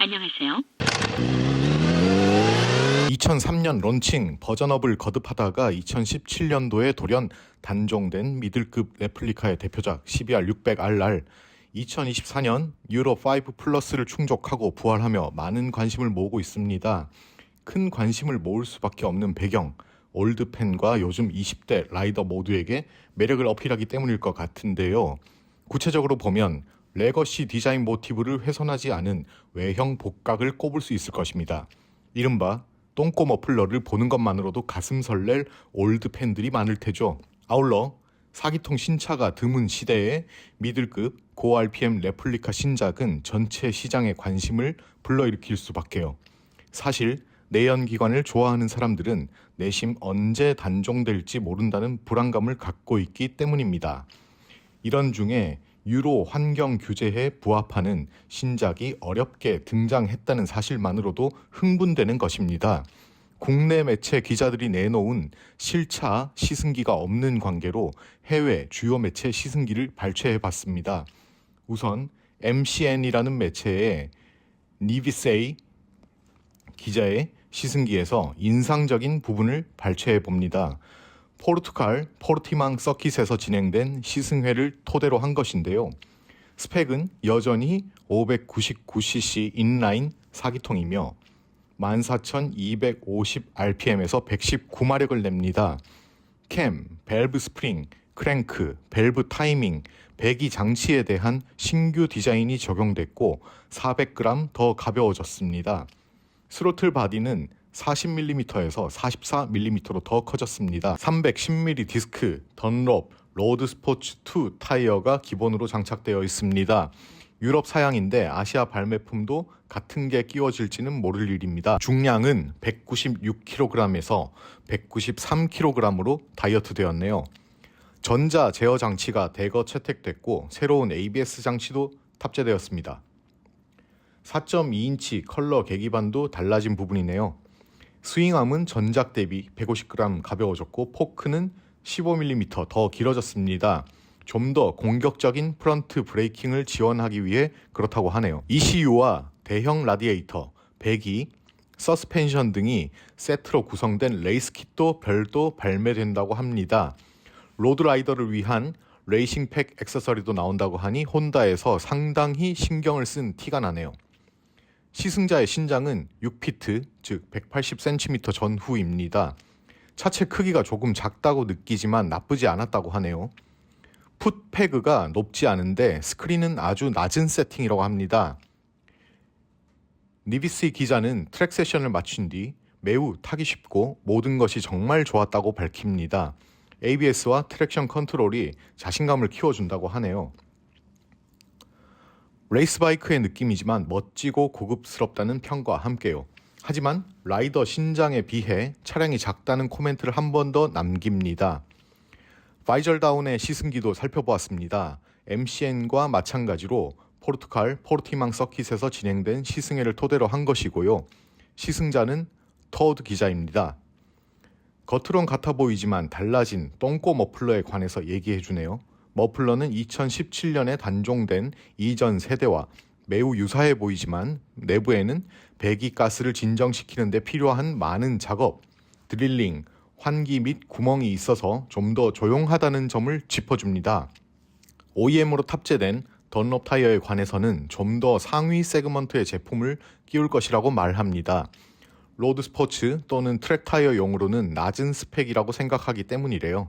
안녕하세요. 2003년 론칭 버전업을 거듭하다가 2017년도에 돌연 단종된 미들급 레플리카의 대표작 CBR600RR 2024년 유로5 플러스를 충족하고 부활하며 많은 관심을 모으고 있습니다. 큰 관심을 모을 수밖에 없는 배경, 올드팬과 요즘 20대 라이더 모두에게 매력을 어필하기 때문일 것 같은데요. 구체적으로 보면 레거시 디자인 모티브를 훼손하지 않은 외형 복각을 꼽을 수 있을 것입니다. 이른바 똥꼬 머플러를 보는 것만으로도 가슴 설렐 올드 팬들이 많을 테죠. 아울러 사기통 신차가 드문 시대에 미들급 고 RPM 레플리카 신작은 전체 시장의 관심을 불러일으킬 수밖에요. 사실 내연기관을 좋아하는 사람들은 내심 언제 단종될지 모른다는 불안감을 갖고 있기 때문입니다. 이런 중에 유로 환경 규제에 부합하는 신작이 어렵게 등장했다는 사실만으로도 흥분되는 것입니다. 국내 매체 기자들이 내놓은 실차 시승기가 없는 관계로 해외 주요 매체 시승기를 발췌해봤습니다. 우선 MCN이라는 매체의 니비세이 기자의 시승기에서 인상적인 부분을 발췌해봅니다. 포르투갈 포르티망 서킷에서 진행된 시승회를 토대로 한 것인데요. 스펙은 여전히 599cc 인라인 4기통이며 14,250rpm에서 119마력을 냅니다. 캠, 밸브 스프링, 크랭크, 밸브 타이밍, 배기 장치에 대한 신규 디자인이 적용됐고 400g 더 가벼워졌습니다. 스로틀 바디는 40mm에서 44mm로 더 커졌습니다. 310mm 디스크, 던롭, 로드 스포츠 2 타이어가 기본으로 장착되어 있습니다. 유럽 사양인데 아시아 발매품도 같은 게 끼워질지는 모를 일입니다. 중량은 196kg에서 193kg으로 다이어트 되었네요. 전자 제어 장치가 대거 채택됐고 새로운 ABS 장치도 탑재되었습니다. 4.2인치 컬러 계기판도 달라진 부분이네요. 스윙암은 전작 대비 150g 가벼워졌고 포크는 15mm 더 길어졌습니다. 좀 더 공격적인 프런트 브레이킹을 지원하기 위해 그렇다고 하네요. ECU와 대형 라디에이터, 배기, 서스펜션 등이 세트로 구성된 레이스킷도 별도 발매된다고 합니다. 로드라이더를 위한 레이싱팩 액세서리도 나온다고 하니 혼다에서 상당히 신경을 쓴 티가 나네요. 시승자의 신장은 6피트, 즉 180cm 전후입니다. 차체 크기가 조금 작다고 느끼지만 나쁘지 않았다고 하네요. 풋패그가 높지 않은데 스크린은 아주 낮은 세팅이라고 합니다. 니비스 기자는 트랙 세션을 마친 뒤 매우 타기 쉽고 모든 것이 정말 좋았다고 밝힙니다. ABS와 트랙션 컨트롤이 자신감을 키워준다고 하네요. 레이스 바이크의 느낌이지만 멋지고 고급스럽다는 평과 함께요. 하지만 라이더 신장에 비해 차량이 작다는 코멘트를 한 번 더 남깁니다. 파이절다운의 시승기도 살펴보았습니다. MCN과 마찬가지로 포르투갈 포르티망 서킷에서 진행된 시승회를 토대로 한 것이고요. 시승자는 토드 기자입니다. 겉으론 같아 보이지만 달라진 똥꼬 머플러에 관해서 얘기해주네요. 머플러는 2017년에 단종된 이전 세대와 매우 유사해 보이지만 내부에는 배기가스를 진정시키는 데 필요한 많은 작업, 드릴링, 환기 및 구멍이 있어서 좀 더 조용하다는 점을 짚어줍니다. OEM으로 탑재된 던롭 타이어에 관해서는 좀 더 상위 세그먼트의 제품을 끼울 것이라고 말합니다. 로드 스포츠 또는 트랙 타이어용으로는 낮은 스펙이라고 생각하기 때문이래요.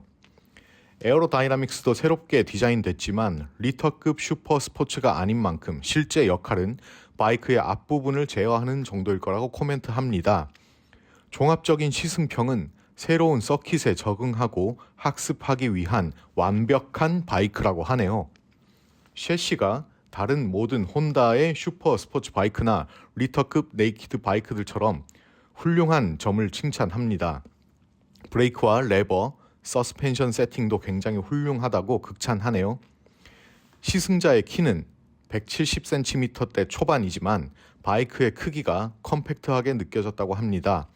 에어로다이나믹스도 새롭게 디자인됐지만 리터급 슈퍼 스포츠가 아닌 만큼 실제 역할은 바이크의 앞부분을 제어하는 정도일 거라고 코멘트합니다. 종합적인 시승평은 새로운 서킷에 적응하고 학습하기 위한 완벽한 바이크라고 하네요. 셰시가 다른 모든 혼다의 슈퍼 스포츠 바이크나 리터급 네이키드 바이크들처럼 훌륭한 점을 칭찬합니다. 브레이크와 레버, 서스펜션 세팅도 굉장히 훌륭하다고 극찬하네요. 시승자의 키는 170cm대 초반이지만 바이크의 크기가 컴팩트하게 느껴졌다고 합니다.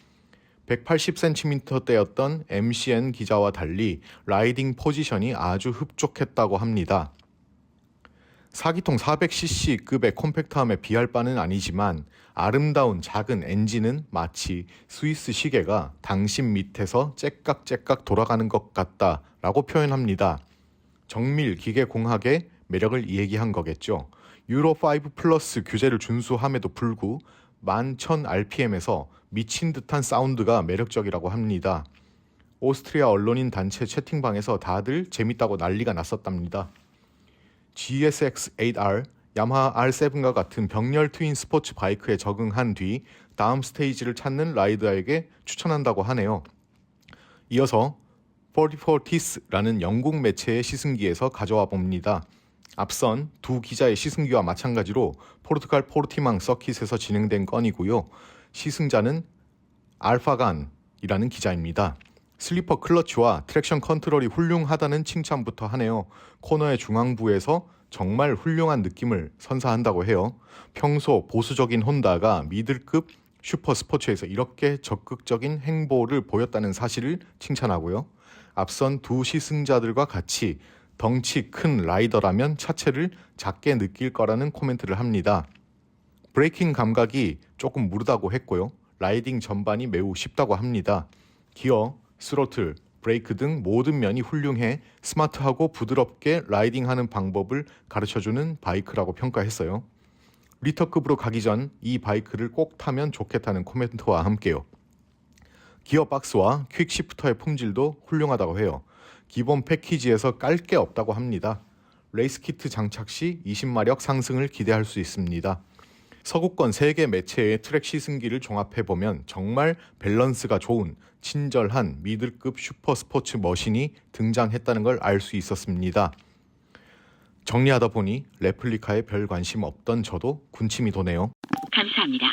180cm대였던 MCN 기자와 달리 라이딩 포지션이 아주 흡족했다고 합니다. 4기통 400cc급의 콤팩트함에 비할 바는 아니지만 아름다운 작은 엔진은 마치 스위스 시계가 당신 밑에서 째깍째깍 돌아가는 것 같다라고 표현합니다. 정밀 기계공학의 매력을 얘기한 거겠죠. 유로5 플러스 규제를 준수함에도 불구 11,000rpm에서 미친 듯한 사운드가 매력적이라고 합니다. 오스트리아 언론인 단체 채팅방에서 다들 재밌다고 난리가 났었답니다. GSX-8R, 야마하 R7과 같은 병렬 트윈 스포츠 바이크에 적응한 뒤 다음 스테이지를 찾는 라이더에게 추천한다고 하네요. 이어서 44Ts라는 영국 매체의 시승기에서 가져와 봅니다. 앞선 두 기자의 시승기와 마찬가지로 포르투갈 포르티망 서킷에서 진행된 건이고요. 시승자는 알파간이라는 기자입니다. 슬리퍼 클러치와 트랙션 컨트롤이 훌륭하다는 칭찬부터 하네요. 코너의 중앙부에서 정말 훌륭한 느낌을 선사한다고 해요. 평소 보수적인 혼다가 미들급 슈퍼 스포츠에서 이렇게 적극적인 행보를 보였다는 사실을 칭찬하고요. 앞선 두 시승자들과 같이 덩치 큰 라이더라면 차체를 작게 느낄 거라는 코멘트를 합니다. 브레이킹 감각이 조금 무르다고 했고요. 라이딩 전반이 매우 쉽다고 합니다. 기어, 스로틀, 브레이크 등 모든 면이 훌륭해 스마트하고 부드럽게 라이딩하는 방법을 가르쳐주는 바이크라고 평가했어요. 리터급으로 가기 전 이 바이크를 꼭 타면 좋겠다는 코멘트와 함께요. 기어박스와 퀵시프터의 품질도 훌륭하다고 해요. 기본 패키지에서 깔 게 없다고 합니다. 레이스 키트 장착 시 20마력 상승을 기대할 수 있습니다. 서구권 3개 매체의 트랙 시승기를 종합해보면 정말 밸런스가 좋은 친절한 미들급 슈퍼 스포츠 머신이 등장했다는 걸 알 수 있었습니다. 정리하다 보니 레플리카에 별 관심 없던 저도 군침이 도네요. 감사합니다.